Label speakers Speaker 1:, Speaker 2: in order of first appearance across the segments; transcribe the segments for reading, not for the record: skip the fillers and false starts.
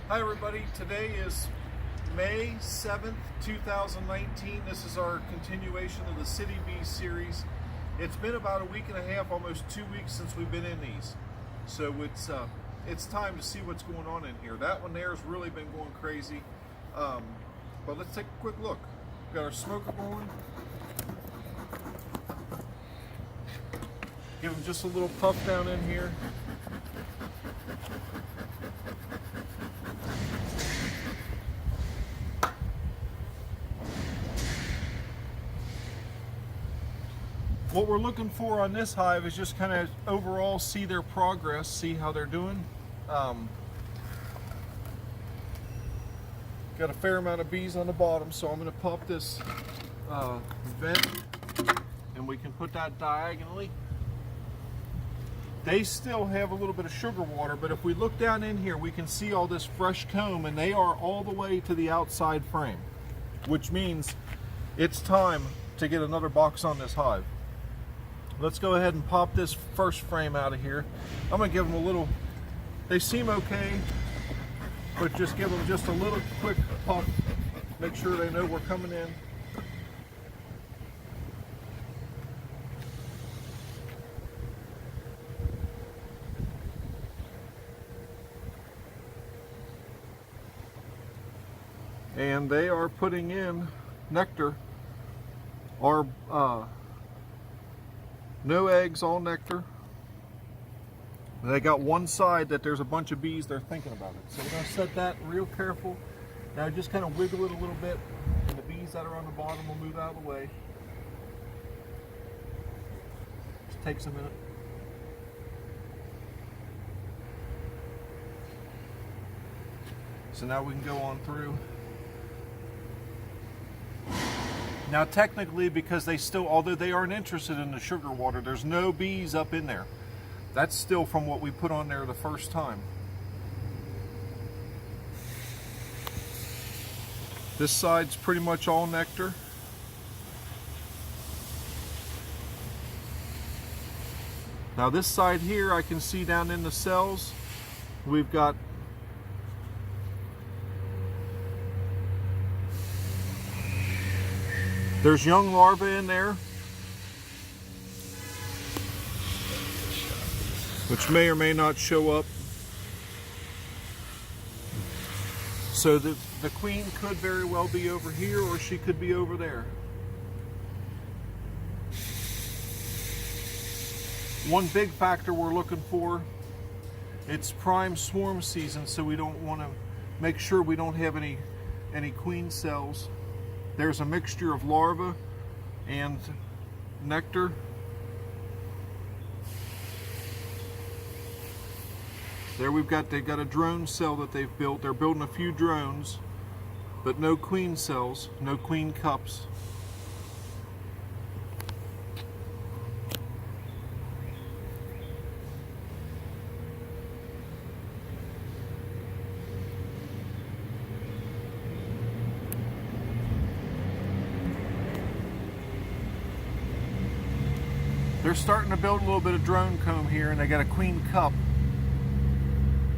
Speaker 1: Hi everybody, today is May 7th, 2019. This is our continuation of the City Bees series. It's been about a week and a half, almost 2 weeks since we've been in these. So it's time to see what's going on in here. That one there has really been going crazy. But let's take a quick look. We've got our smoker going. Give them just a little puff down in here. What we're looking for on this hive is just kind of overall see their progress, see how they're doing. Got a fair amount of bees on the bottom, so I'm going to pop this vent and we can put that diagonally. They still have a little bit of sugar water, but if we look down in here, we can see all this fresh comb, and they are all the way to the outside frame, which means it's time to get another box on this hive. Let's go ahead and pop this first frame out of here. I'm going to give them a little, they seem okay, but just give them just a little quick puff. Make sure they know we're coming in. And they are putting in nectar, or no eggs, all nectar. They got one side that there's a bunch of bees, they're thinking about it. So we're going to set that real careful. Now just kind of wiggle it a little bit, and the bees that are on the bottom will move out of the way. Just takes a minute. So now we can go on through. Now technically, because they still, although they aren't interested in the sugar water, there's no bees up in there. That's still from what we put on there the first time. This side's pretty much all nectar. Now this side here, I can see down in the cells, we've got there's young larvae in there, which may or may not show up. So the queen could very well be over here, or she could be over there. One big factor we're looking for, it's prime swarm season, so we don't want to make sure we don't have any queen cells. There's a mixture of larvae and nectar. There they've got a drone cell that they've built. They're building a few drones, but no queen cells, no queen cups. They're starting to build a little bit of drone comb here, and they got a queen cup.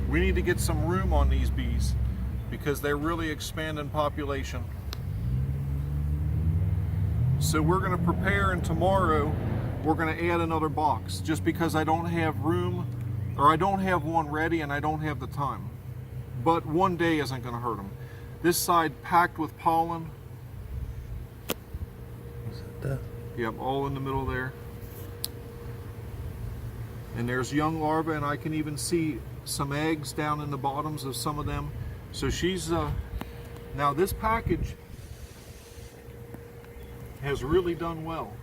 Speaker 1: We need to get some room on these bees because they're really expanding population. So we're going to prepare, and tomorrow we're going to add another box just because I don't have room, or I don't have one ready and I don't have the time. But one day isn't going to hurt them. This side packed with pollen.
Speaker 2: Is it that?
Speaker 1: Yep, all in the middle there. And there's young larvae, and I can even see some eggs down in the bottoms of some of them. So she's, now this package has really done well.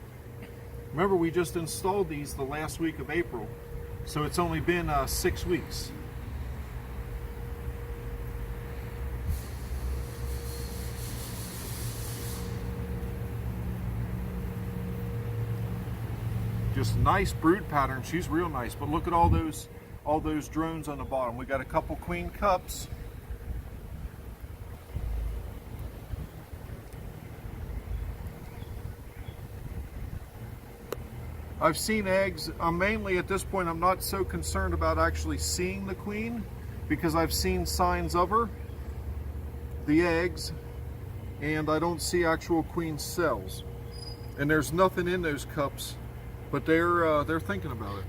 Speaker 1: Remember, we just installed these the last week of April, so it's only been 6 weeks. Just nice brood pattern. She's real nice, but look at all those drones on the bottom. We got a couple queen cups. I've seen eggs. Mainly at this point, I'm not so concerned about actually seeing the queen because I've seen signs of her, the eggs, and I don't see actual queen cells. And there's nothing in those cups, but they're thinking about it.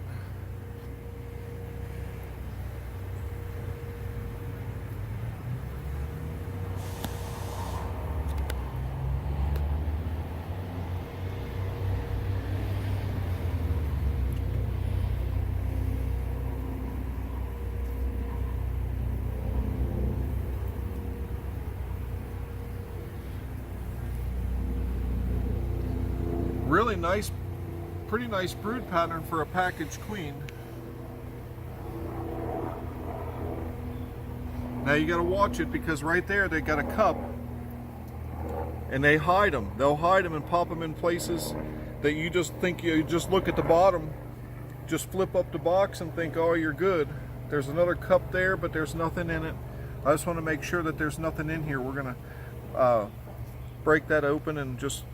Speaker 1: Really nice, pretty nice brood pattern for a packaged queen. Now you got to watch it, because right there they got a cup and they hide them. They'll hide them and pop them in places that you just think, you just look at the bottom, just flip up the box and think, oh, you're good. There's another cup there, but there's nothing in it. I just want to make sure that there's nothing in here. We're going to break that open and just,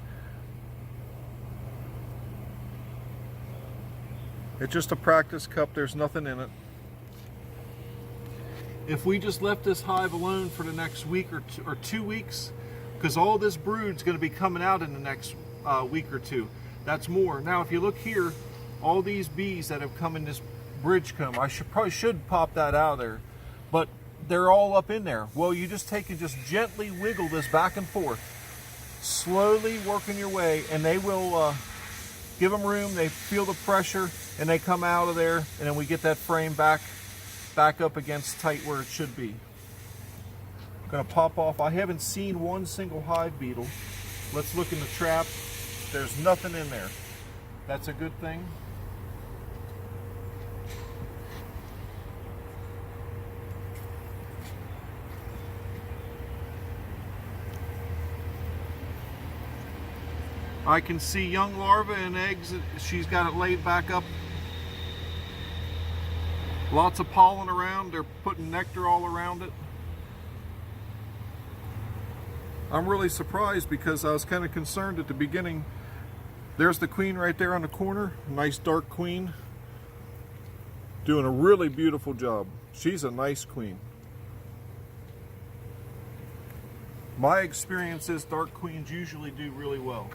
Speaker 1: it's just a practice cup. There's nothing in it. If we just left this hive alone for the next week or 2 weeks, because all this brood's going to be coming out in the next week or two. That's more. Now, if you look here, all these bees that have come in this bridge comb, I probably should pop that out of there, but they're all up in there. Well, you just take and just gently wiggle this back and forth, slowly working your way, and they will give them room. They feel the pressure, and they come out of there, and then we get that frame back up against tight where it should be. I'm gonna pop off. I haven't seen one single hive beetle. Let's look in the trap. There's nothing in there. That's a good thing. I can see young larvae and eggs. She's got it laid back up. Lots of pollen around. They're putting nectar all around it. I'm really surprised, because I was kind of concerned at the beginning. There's the queen right there on the corner. Nice dark queen. Doing a really beautiful job. She's a nice queen. My experience is dark queens usually do really well.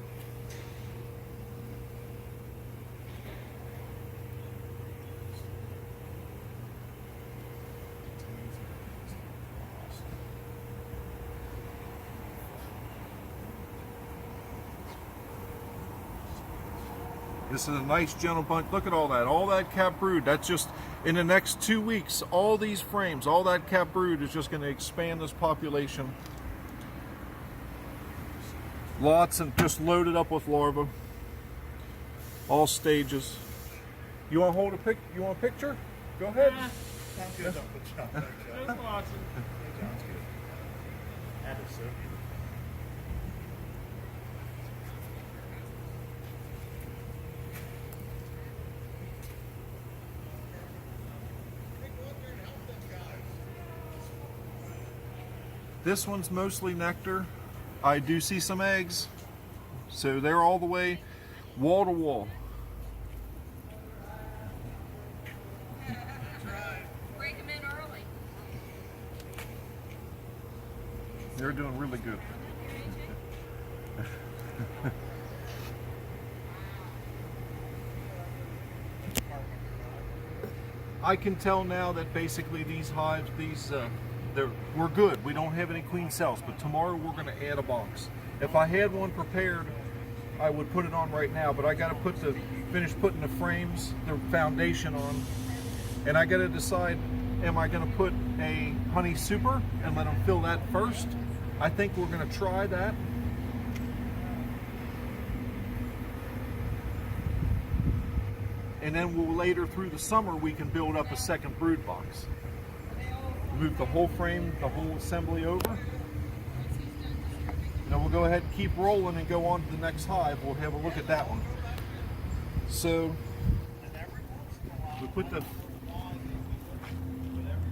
Speaker 1: This is a nice gentle bunch. Look at all that cap brood. That's just, in the next 2 weeks, all these frames, all that cap brood is just going to expand this population. Lots, and just loaded up with larvae. All stages. You want to hold a pic? You want a picture? Go ahead.
Speaker 2: Sounds good. There's lots of. Sounds good. That is so beautiful.
Speaker 1: This one's mostly nectar. I do see some eggs, so they're all the way wall to wall.
Speaker 3: Break them in early.
Speaker 1: They're doing really good. I can tell now that basically these hives, we're good. We don't have any queen cells, but tomorrow we're going to add a box. If I had one prepared, I would put it on right now, but I got to finish putting the frames, the foundation on, and I got to decide, am I going to put a honey super and let them fill that first? I think we're going to try that. And then we'll later through the summer, we can build up a second brood box. Move the whole frame, the whole assembly over. Then we'll go ahead and keep rolling and go on to the next hive. We'll have a look at that one. So we put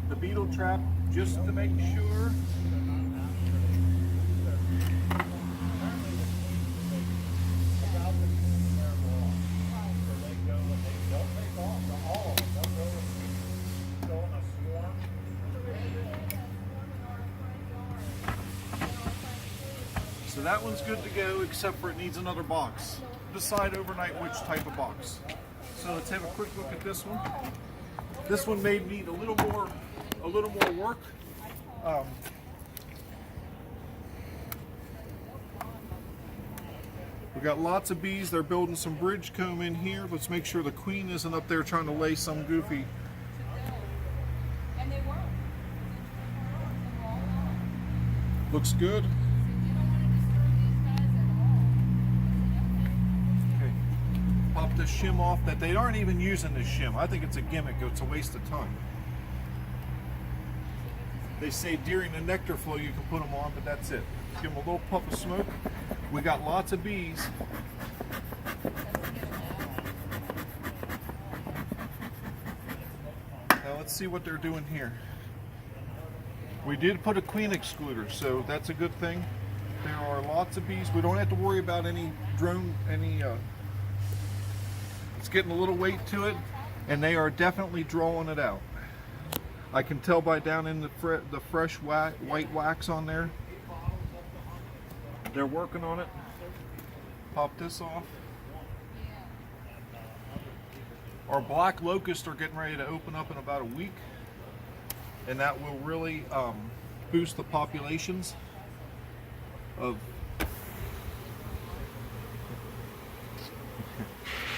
Speaker 1: the beetle trap just to make sure. that one's good to go, except for it needs another box. Decide overnight which type of box. So let's have a quick look at this one. This one may need a little more work. We got lots of bees. They're building some bridge comb in here. Let's make sure the queen isn't up there trying to lay some goofy. Looks good. Okay. Pop this shim off. That they aren't even using this shim. I think it's a gimmick. It's a waste of time. They say during the nectar flow you can put them on, but that's it. Give them a little puff of smoke. We got lots of bees. Now let's see what they're doing here. We did put a queen excluder, so that's a good thing. There are lots of bees. We don't have to worry about any drone, it's getting a little weight to it, and they are definitely drawing it out. I can tell by down in the fresh white wax on there. They're working on it. Pop this off. Our black locusts are getting ready to open up in about a week, and that will really boost the populations of.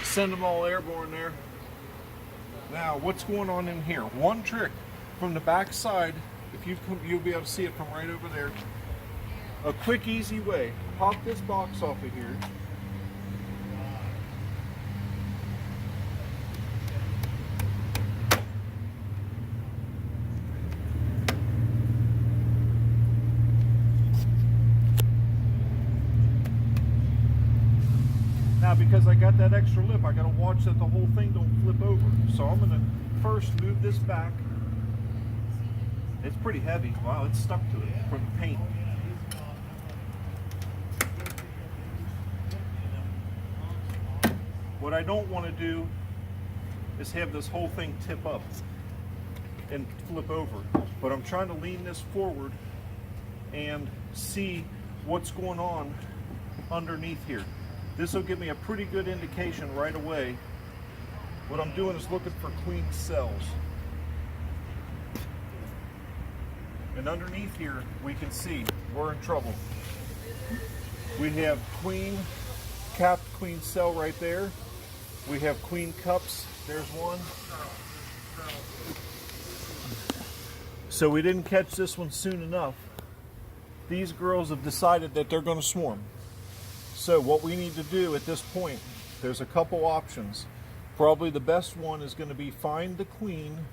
Speaker 1: Send them all airborne there. Now, what's going on in here? One trick from the back side, if you'll be able to see it from right over there. A quick, easy way. Pop this box off of here. Now, because I got that extra lip, I got to watch that the whole thing don't flip over. So I'm going to first move this back. It's pretty heavy. Wow, it's stuck to it from the paint. What I don't want to do is have this whole thing tip up and flip over. But I'm trying to lean this forward and see what's going on underneath here. This will give me a pretty good indication right away. What I'm doing is looking for queen cells. And underneath here, we can see we're in trouble. We have capped queen cell right there. We have queen cups. There's one. So we didn't catch this one soon enough. These girls have decided that they're going to swarm. So what we need to do at this point, there's a couple options. Probably the best one is going to be find the queen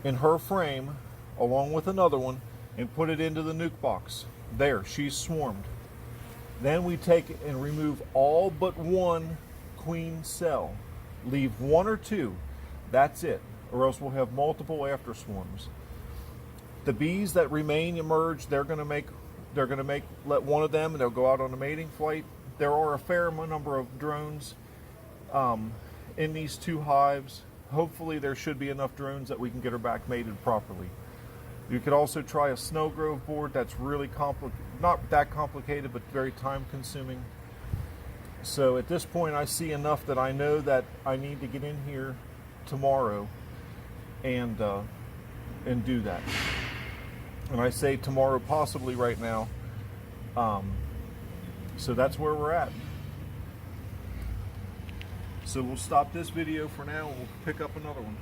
Speaker 1: in her frame along with another one and put it into the nuke box. There, she's swarmed. Then we take it and remove all but one queen cell. Leave one or two. That's it. Or else we'll have multiple after swarms. The bees that remain emerge, let one of them and they'll go out on a mating flight. There are a fair number of drones in these two hives. Hopefully there should be enough drones that we can get her back mated properly. You could also try a snow grove board. That's really not that complicated, but very time consuming. So at this point I see enough that I know that I need to get in here tomorrow and do that. And I say tomorrow, possibly right now. So that's where we're at. So we'll stop this video for now and we'll pick up another one.